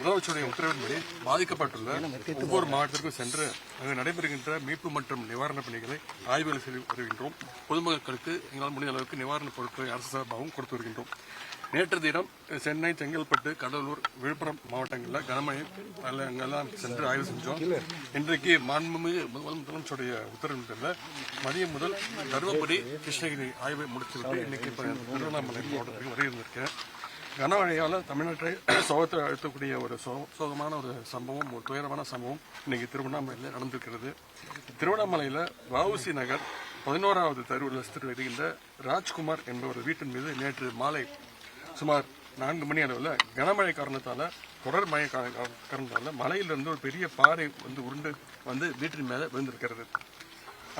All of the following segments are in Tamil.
முதலமைச்சருடைய உத்தரவின்படி பாதிக்கப்பட்டுள்ள ஒவ்வொரு மாவட்டத்திற்கும் சென்று அங்கு நடைபெறுகின்ற மீட்பு மற்றும் நிவாரணப் பணிகளை ஆய்வுகள் செய்து வருகின்றோம். பொதுமக்களுக்கு எங்களால் முடிந்த அளவுக்கு நிவாரணப் பொருட்களை அரசு சார்பாகவும் கொடுத்து வருகின்றோம். நேற்று தினம் சென்னை, செங்கல்பட்டு, கடலூர், விழுப்புரம் மாவட்டங்களில் கனமழை அங்கெல்லாம் சென்று ஆய்வு செஞ்சோம். இன்றைக்கு மாண்புமிகு முதலமைச்சருடைய உத்தரவின் மதியம் முதல் தருமபுரி, கிருஷ்ணகிரி ஆய்வை முடித்துவிட்டு இன்னைக்கு திருவண்ணாமலை மாவட்டத்துக்கு வருகின்றிருக்கிறேன். கனமழையால் தமிழ்நாட்டை சோகத்தை அழுத்தக்கூடிய ஒரு சோகமான ஒரு சம்பவம், ஒரு துயரமான சம்பவம் இன்னைக்கு திருவண்ணாமலையில் நடந்திருக்கிறது. திருவண்ணாமலையில் வஉசி நகர் 11வது தெருவில் வசித்து வருகின்ற ராஜ்குமார் என்பவர் வீட்டின் மீது நேற்று மாலை சுமார் 4 மணி அளவில் கனமழை காரணத்தால், தொடர் மழை காரணத்தால் மலையிலிருந்து ஒரு பெரிய பாறை உருண்டு வந்து வீட்டின் மேலே விழுந்திருக்கிறது.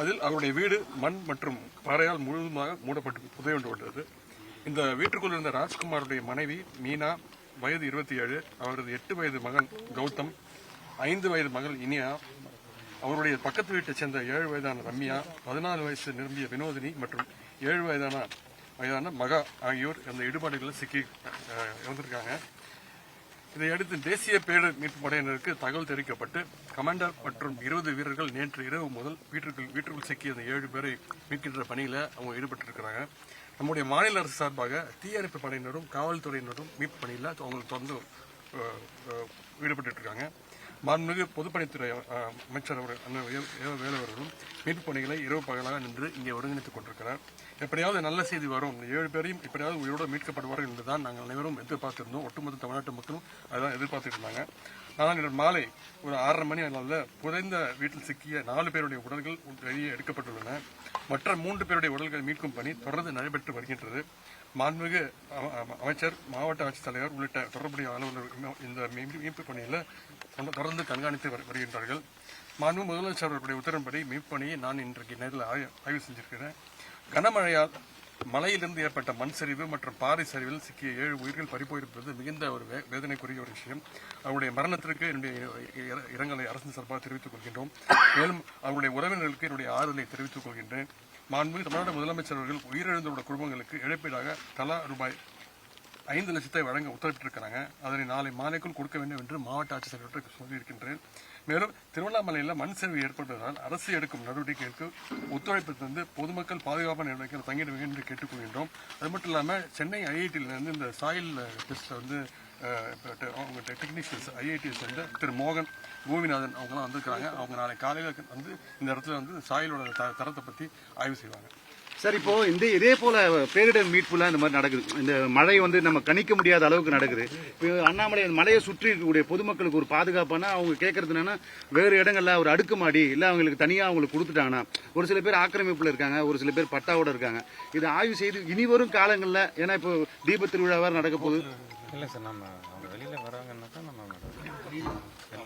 அதில் அவருடைய வீடு மண் மற்றும் பாறையால் முழுவதுமாக மூடப்பட்டு புதையுண்டு. இந்த வீட்டுக்குள் இருந்த ராஜ்குமாருடைய மனைவி மீனா, வயது 27, அவரது 8 வயது மகன் கௌதம், 5 வயது மகள் இனியா, அவருடைய பக்கத்து வீட்டை சேர்ந்த 7 வயதான ரம்யா, 14 வயசு நிரம்பிய வினோதினி மற்றும் 7 வயதான மகா ஆகியோர் அந்த இடுபாடுகளில் சிக்கி இறந்திருக்காங்க. இதையடுத்து தேசிய பேரிடர் மீட்பு படையினருக்கு தகவல் தெரிவிக்கப்பட்டு கமாண்டர் மற்றும் 20 வீரர்கள் நேற்று இரவு முதல் வீட்டுக்குள் சிக்கிய அந்த 7 பேரை மீட்கின்ற பணியில் அவங்க ஈடுபட்டிருக்கிறாங்க. நம்முடைய மாநில அரசு சார்பாக தீயணைப்பு படையினரும் காவல்துறையினரும் மீட்பு பணியில் அவங்களுக்கு தொடர்ந்து ஈடுபட்டு இருக்காங்க. மாண்புமிகு பொதுப்பணித்துறை அமைச்சர் வேலவர்களும் மீட்பு பணிகளை இரவு பகலாக நின்று இங்கே ஒருங்கிணைத்துக் கொண்டிருக்கிறார். எப்படியாவது நல்ல செய்தி வரும், 7 பேரையும் எப்படியாவது உயிரோடு மீட்கப்படுவார்கள் என்றுதான் நாங்கள் அனைவரும் எதிர்பார்த்திருந்தோம். ஒட்டுமொத்த தமிழ்நாட்டு மக்களும் அதான் எதிர்பார்த்துட்டு இருந்தாங்க. ஆனால் இன்று மாலை ஒரு 6:30 மணி அளவில் புதைந்த வீட்டில் சிக்கிய 4 பேருடைய உடல்கள் வெளியே எடுக்கப்பட்டுள்ளன. மற்ற 3 பேருடைய உடல்கள் மீட்கும் பணி தொடர்ந்து நடைபெற்று வருகின்றது. மாண்புமிகு அமைச்சர், மாவட்ட ஆட்சித்தலைவர் உள்ளிட்ட தொடர்புடைய அலுவலர்கள் இந்த மீட்பு பணியில் தொடர்ந்து கண்காணித்து வருகின்றார்கள். மாண்புமிகு முதலமைச்சர் அவருடைய உத்தரவின்படி மீட்பு பணியை நான் இன்றைக்கு நேரில் ஆய்வு செஞ்சிருக்கிறேன். கனமழையால் மலையிலிருந்து ஏற்பட்ட மண் சரிவு மற்றும் பாறை சரிவில் சிக்கிய 7 உயிர்கள் பறிபோயிருப்பது மிகுந்த ஒரு வேதனைக்குரிய ஒரு விஷயம். அவருடைய மரணத்திற்கு என்னுடைய இரங்கலை அரசு சார்பாக தெரிவித்துக் கொள்கின்றோம். மேலும் அவருடைய உறவினர்களுக்கு என்னுடைய ஆறுதலை தெரிவித்துக் கொள்கின்றேன். மாண்புமிகு தமிழ்நாடு முதலமைச்சர் அவர்கள் உயிரிழந்தோருடைய குடும்பங்களுக்கு இழப்பீடாக தலா ரூபாய் 5 லட்சத்தை வழங்க உத்தரவிட்டிருக்கிறாங்க. அதனை நாளை மாலைக்குள் கொடுக்க வேண்டும் என்று மாவட்ட ஆட்சித்தலைவருக்கு சொல்லியிருக்கின்றேன். மேலும் திருவண்ணாமலையில் மண் சரிவு ஏற்பட்டதால் அரசு எடுக்கும் நடவடிக்கைகளுக்கு ஒத்துழைப்பு தந்து பொதுமக்கள் பாதுகாப்பான நடவடிக்கைகள் தங்கிட வேண்டும் என்று கேட்டுக்கொள்கின்றோம். அது மட்டும் இல்லாமல் சென்னை ஐஐடியிலிருந்து இந்த சாயில் டெஸ்ட் அவங்க டெக்னீஷியன்ஸ் ஐஐடிஎஸ் திரு மோகன், கோவிநாதன் அவங்களாம் வந்திருக்கிறாங்க. அவங்க நாளை காலையில் இந்த இடத்துல சாயிலோட தரத்தை பற்றி ஆய்வு செய்வாங்க. சார், இப்போ இதே போல பேரிடர் மீட்புலாம் இந்த மாதிரி நடக்குது. இந்த மழை நம்ம கணிக்க முடியாத அளவுக்கு நடக்குது. இப்போ அண்ணாமலை மலையை சுற்றி இருக்கக்கூடிய பொதுமக்களுக்கு ஒரு பாதுகாப்பான அவங்க கேட்கறது என்னன்னா, வேறு இடங்கள்ல ஒரு அடுக்குமாடி இல்லை அவங்களுக்கு தனியாக அவங்களுக்கு கொடுத்துட்டாங்கன்னா, ஒரு சில பேர் ஆக்கிரமிப்புல இருக்காங்க, ஒரு சில பேர் பட்டாவோட இருக்காங்க. இதை ஆய்வு செய்து இனி வரும் காலங்களில், ஏன்னா இப்போ தீப திருவிழாவாக நடக்க போகுது. இல்லை சார், நம்ம அவங்க வெளியில் வராங்கன்னாக்கா நம்ம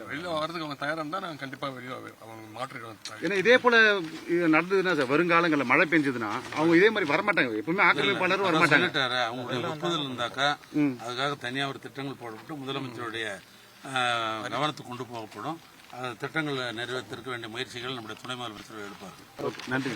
வெளியில் வரதுக்கு அவங்க தயாராக இருந்தால் நாங்கள் கண்டிப்பாக வெளியே அவங்க மாற்றிடுவோம். ஏன்னா இதே போல நடந்ததுன்னா சார், வருங்காலங்களில் மழை பெஞ்சதுன்னா அவங்க இதே மாதிரி வரமாட்டாங்க. எப்பவுமே ஆக்கிரமிப்பாளரும் வரமாட்டாங்க. அவங்களுடைய ஒப்புதல் இருந்தாக்கா அதுக்காக தனியாக ஒரு திட்டங்கள் போடப்பட்டு முதலமைச்சருடைய கவனத்துக்கு கொண்டு போகப்படும். அந்த திட்டங்களை நிறைவேற்றிருக்க வேண்டிய முயற்சிகள் நம்முடைய துணை முதலமைச்சர் எடுப்பார்கள். நன்றி.